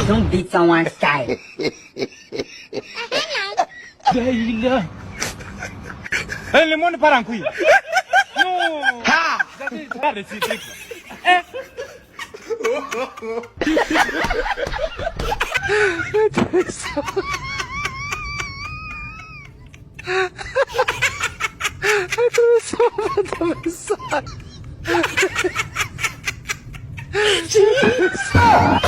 Don't beat someone's child. El limón para aquí. No. Ha. That is it. Atravessou.